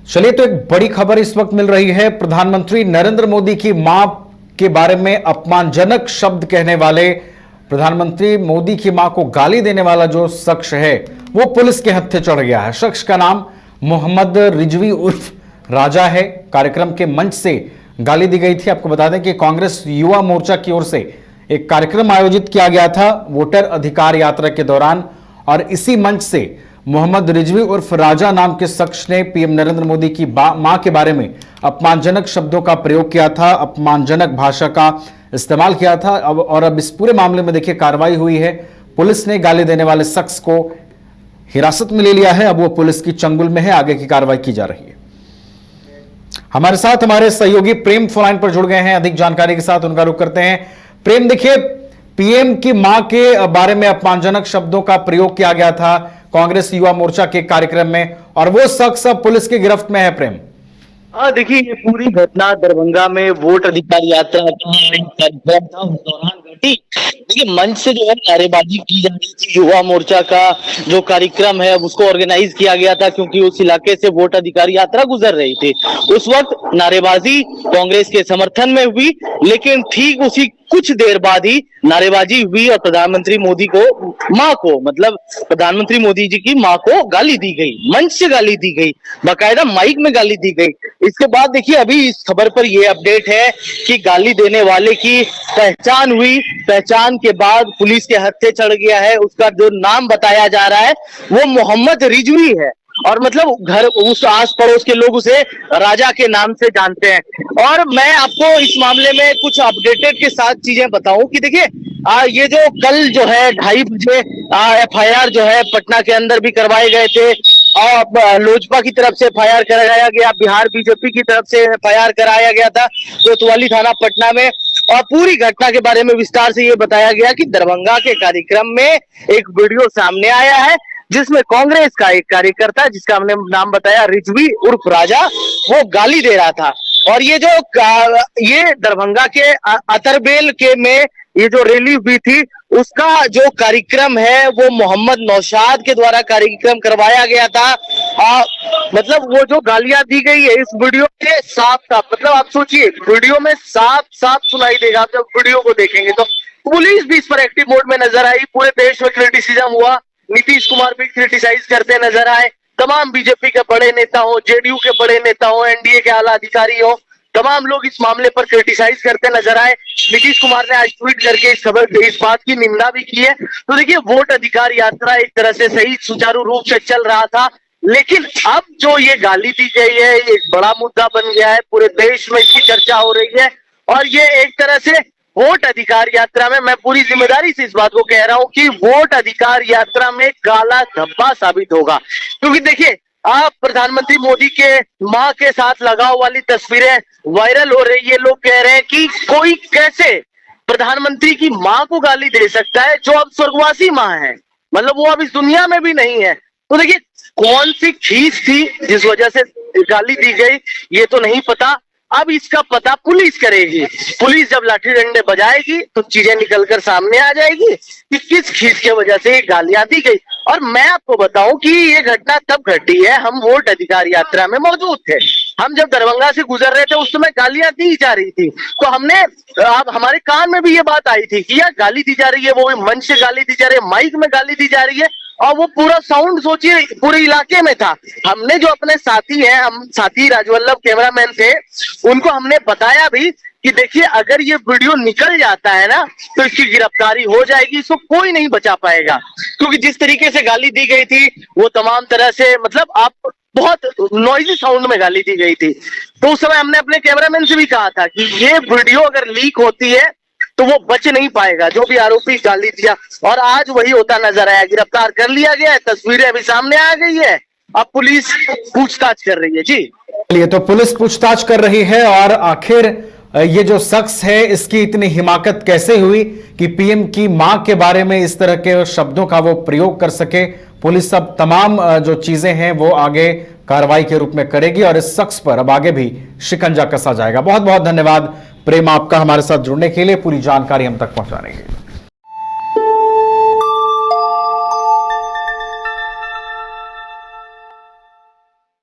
चलिए, तो एक बड़ी खबर इस वक्त मिल रही है। प्रधानमंत्री नरेंद्र मोदी की मां के बारे में अपमानजनक शब्द कहने वाले, प्रधानमंत्री मोदी की मां को गाली देने वाला जो शख्स है वो पुलिस के हत्थे चढ़ गया है। शख्स का नाम मोहम्मद रिजवी उर्फ राजा है। कार्यक्रम के मंच से गाली दी गई थी। आपको बता दें कि कांग्रेस युवा मोर्चा की ओर से एक कार्यक्रम आयोजित किया गया था वोटर अधिकार यात्रा के दौरान, और इसी मंच से मोहम्मद रिजवी उर्फ राजा नाम के शख्स ने पीएम नरेंद्र मोदी की मां के बारे में अपमानजनक शब्दों का प्रयोग किया था, अपमानजनक भाषा का इस्तेमाल किया था। अब इस पूरे मामले में देखिए कार्रवाई हुई है। पुलिस ने गाली देने वाले शख्स को हिरासत में ले लिया है। अब वो पुलिस की चंगुल में है। आगे की कार्रवाई की जा रही है। हमारे साथ हमारे सहयोगी प्रेम फोन लाइन पर जुड़ गए हैं। अधिक जानकारी के साथ उनका रुख करते हैं। प्रेम, देखिए, पीएम की मां के बारे में अपमानजनक शब्दों का प्रयोग किया गया था कांग्रेस युवा मोर्चा के कार्यक्रम में, और वो शख्स अब पुलिस की गिरफ्त में है। प्रेम, देखिए, ये पूरी घटना दरभंगा में वोट अधिकार यात्रा कार्यक्रम था, उस दौरान घटी। देखिए, मंच से जो है नारेबाजी की जा रही थी। युवा मोर्चा का जो कार्यक्रम है उसको ऑर्गेनाइज किया गया था, क्योंकि उस इलाके से वोट अधिकार यात्रा गुजर रही थी। उस वक्त नारेबाजी कांग्रेस के समर्थन में हुई, लेकिन ठीक उसी कुछ देर बाद ही नारेबाजी हुई और प्रधानमंत्री मोदी को मां को, मतलब प्रधानमंत्री मोदी जी की मां को गाली दी गई, मंच से गाली दी गई, बाकायदा माइक में गाली दी गई। इसके बाद देखिए, अभी इस खबर पर यह अपडेट है कि गाली देने वाले की पहचान हुई। पहचान के बाद पुलिस के हत्थे चढ़ गया है। उसका जो नाम बताया जा रहा है वो मोहम्मद रिजवी है, और मतलब घर उस आस पड़ोस के लोग उसे राजा के नाम से जानते हैं। और मैं आपको इस मामले में कुछ अपडेटेड के साथ चीजें बताऊं कि देखिए, ये जो कल जो है 2:30 बजे एफआईआर जो है पटना के अंदर भी करवाए गए थे, और लोजपा की तरफ से एफआईआर कराया गया, बिहार बीजेपी की तरफ से एफआईआर कराया गया था कोतवाली थाना पटना में। और पूरी घटना के बारे में विस्तार से ये बताया गया कि दरभंगा के कार्यक्रम में एक वीडियो सामने आया है जिसमें कांग्रेस का एक कार्यकर्ता, जिसका हमने नाम बताया रिजवी उर्फ राजा, वो गाली दे रहा था। और ये दरभंगा के अतरबेल के में ये जो रैली हुई थी उसका जो कार्यक्रम है वो मोहम्मद नौशाद के द्वारा कार्यक्रम करवाया गया था। मतलब वो जो गालियां दी गई है इस वीडियो के साफ साफ, मतलब आप सोचिए, वीडियो में साफ साफ सुनाई देगा। आप जब वीडियो को देखेंगे तो पुलिस भी इस पर एक्टिव मोड में नजर आई। पूरे देश में क्रिटिसिज्म हुआ। नीतीश कुमार भी क्रिटिसाइज करते नजर आए। तमाम बीजेपी के बड़े नेता हो, जेडीयू के बड़े नेता हो, एनडीए के आला अधिकारी हो, तमाम लोग इस मामले पर क्रिटिसाइज करते नजर आए। नीतीश कुमार ने आज ट्वीट करके इस बात की निंदा भी की है। तो देखिए, वोट अधिकार यात्रा एक तरह से सही सुचारू रूप से चल रहा था, लेकिन अब जो ये गाली दी गई है ये एक बड़ा मुद्दा बन गया है। पूरे देश में इसकी चर्चा हो रही है, और ये एक तरह से वोट अधिकार यात्रा में, मैं पूरी जिम्मेदारी से इस बात को कह रहा हूं कि वोट अधिकार यात्रा में काला धब्बा साबित होगा। क्योंकि देखिए, आप प्रधानमंत्री मोदी के मां के साथ लगाव वाली तस्वीरें वायरल हो रही है। लोग कह रहे हैं कि कोई कैसे प्रधानमंत्री की मां को गाली दे सकता है जो अब स्वर्गवासी मां है, मतलब वो अब इस दुनिया में भी नहीं है। तो देखिए, कौन सी खींच थी जिस वजह से गाली दी गई ये तो नहीं पता। अब इसका पता पुलिस करेगी। पुलिस जब लाठी डंडे बजाएगी तो चीजें निकलकर सामने आ जाएगी कि किस खींच के वजह से गालियां दी गई। और मैं आपको बताऊं कि ये घटना तब घटी है, हम वोट अधिकार यात्रा में मौजूद थे। हम जब दरभंगा से गुजर रहे थे उस समय गालियां दी जा रही थी, तो हमने, अब हमारे कान में भी ये बात आई थी कि यार गाली दी जा रही है, वो मंच से गाली दी जा रही है, माइक में गाली दी जा रही है, और वो पूरा साउंड सोचिए पूरे इलाके में था। हमने जो अपने साथी हैं, हम साथी राजवल्लभ कैमरामैन थे, उनको हमने बताया भी कि देखिए, अगर ये वीडियो निकल जाता है ना तो इसकी गिरफ्तारी हो जाएगी, इसको कोई नहीं बचा पाएगा। क्योंकि जिस तरीके से गाली दी गई थी वो तमाम तरह से, मतलब आप बहुत नॉइजी साउंड में गाली दी गई थी। तो उस समय हमने अपने कैमरामैन से भी कहा था कि ये वीडियो अगर लीक होती है तो वो बच नहीं पाएगा, जो भी आरोपी गाली दिया। और आज वही होता नजर आया, गिरफ्तार कर लिया गया है, तस्वीरें अभी सामने आ गई है, अब पुलिस पूछताछ कर रही है। जी, चलिए, तो पुलिस पूछताछ कर रही है, और आखिर ये जो शख्स है इसकी इतनी हिमाकत कैसे हुई कि पीएम की मां के बारे में इस तरह के शब्दों का वो प्रयोग कर सके। पुलिस अब तमाम जो चीजें हैं वो आगे कार्रवाई के रूप में करेगी, और इस शख्स पर अब आगे भी शिकंजा कसा जाएगा। बहुत बहुत धन्यवाद प्रेम आपका हमारे साथ जुड़ने के लिए, पूरी जानकारी हम तक पहुंचाने के लिए।